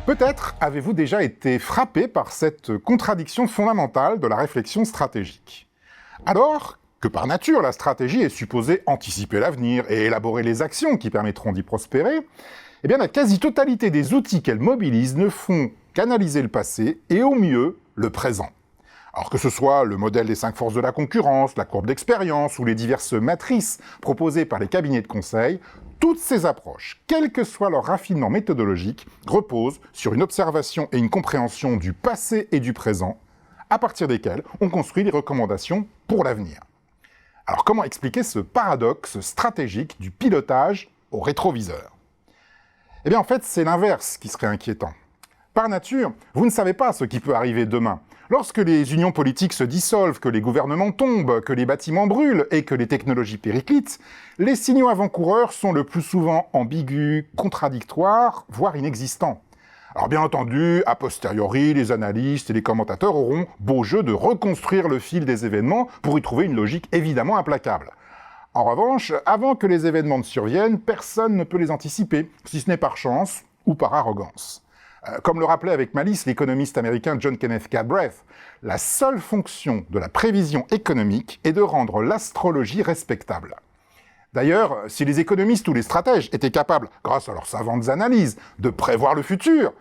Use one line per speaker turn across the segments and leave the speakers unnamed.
Peut-être avez-vous déjà été frappé par cette contradiction fondamentale de la réflexion stratégique. Alors que par nature, la stratégie est supposée anticiper l'avenir et élaborer les actions qui permettront d'y prospérer, eh bien la quasi-totalité des outils qu'elle mobilise ne font qu'analyser le passé et au mieux le présent. Alors que ce soit le modèle des 5 forces de la concurrence, la courbe d'expérience ou les diverses matrices proposées par les cabinets de conseil, toutes ces approches, quel que soit leur raffinement méthodologique, reposent sur une observation et une compréhension du passé et du présent, à partir desquels on construit les recommandations pour l'avenir. Alors comment expliquer ce paradoxe stratégique du pilotage au rétroviseur? Eh bien en fait, c'est l'inverse qui serait inquiétant. Par nature, vous ne savez pas ce qui peut arriver demain. Lorsque les unions politiques se dissolvent, que les gouvernements tombent, que les bâtiments brûlent et que les technologies périclitent, les signaux avant-coureurs sont le plus souvent ambigus, contradictoires, voire inexistants. Alors bien entendu, a posteriori, les analystes et les commentateurs auront beau jeu de reconstruire le fil des événements pour y trouver une logique évidemment implacable. En revanche, avant que les événements ne surviennent, personne ne peut les anticiper, si ce n'est par chance ou par arrogance. Comme le rappelait avec malice l'économiste américain John Kenneth Galbraith, la seule fonction de la prévision économique est de rendre l'astrologie respectable. D'ailleurs, si les économistes ou les stratèges étaient capables, grâce à leurs savantes analyses, de prévoir le futur,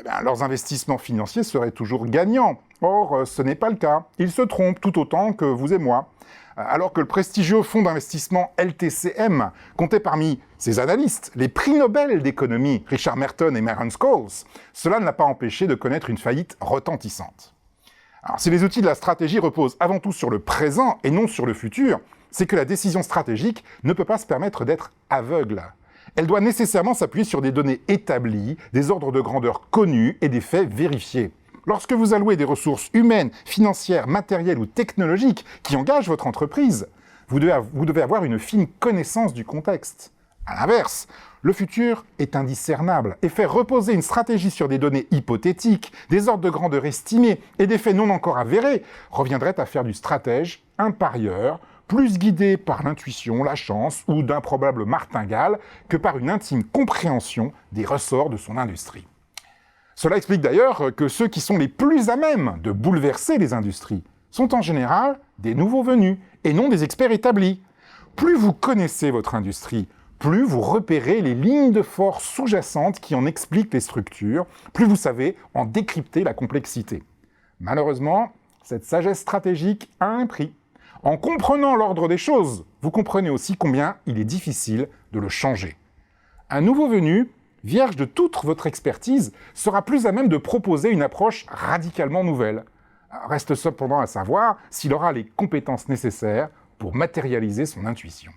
eh bien, leurs investissements financiers seraient toujours gagnants. Or, ce n'est pas le cas. Ils se trompent tout autant que vous et moi. Alors que le prestigieux fonds d'investissement LTCM comptait parmi ses analystes les prix Nobel d'économie Richard Merton et Myron Scholes, cela ne l'a pas empêché de connaître une faillite retentissante. Alors, si les outils de la stratégie reposent avant tout sur le présent et non sur le futur, c'est que la décision stratégique ne peut pas se permettre d'être aveugle. Elle doit nécessairement s'appuyer sur des données établies, des ordres de grandeur connus et des faits vérifiés. Lorsque vous allouez des ressources humaines, financières, matérielles ou technologiques qui engagent votre entreprise, vous devez avoir une fine connaissance du contexte. À l'inverse, le futur est indiscernable et faire reposer une stratégie sur des données hypothétiques, des ordres de grandeur estimés et des faits non encore avérés reviendrait à faire du stratège un parieur, plus guidé par l'intuition, la chance ou d'improbables martingales que par une intime compréhension des ressorts de son industrie. Cela explique d'ailleurs que ceux qui sont les plus à même de bouleverser les industries sont en général des nouveaux venus et non des experts établis. Plus vous connaissez votre industrie, plus vous repérez les lignes de force sous-jacentes qui en expliquent les structures, plus vous savez en décrypter la complexité. Malheureusement, cette sagesse stratégique a un prix. En comprenant l'ordre des choses, vous comprenez aussi combien il est difficile de le changer. Un nouveau venu, vierge de toute votre expertise, sera plus à même de proposer une approche radicalement nouvelle. Reste cependant à savoir s'il aura les compétences nécessaires pour matérialiser son intuition.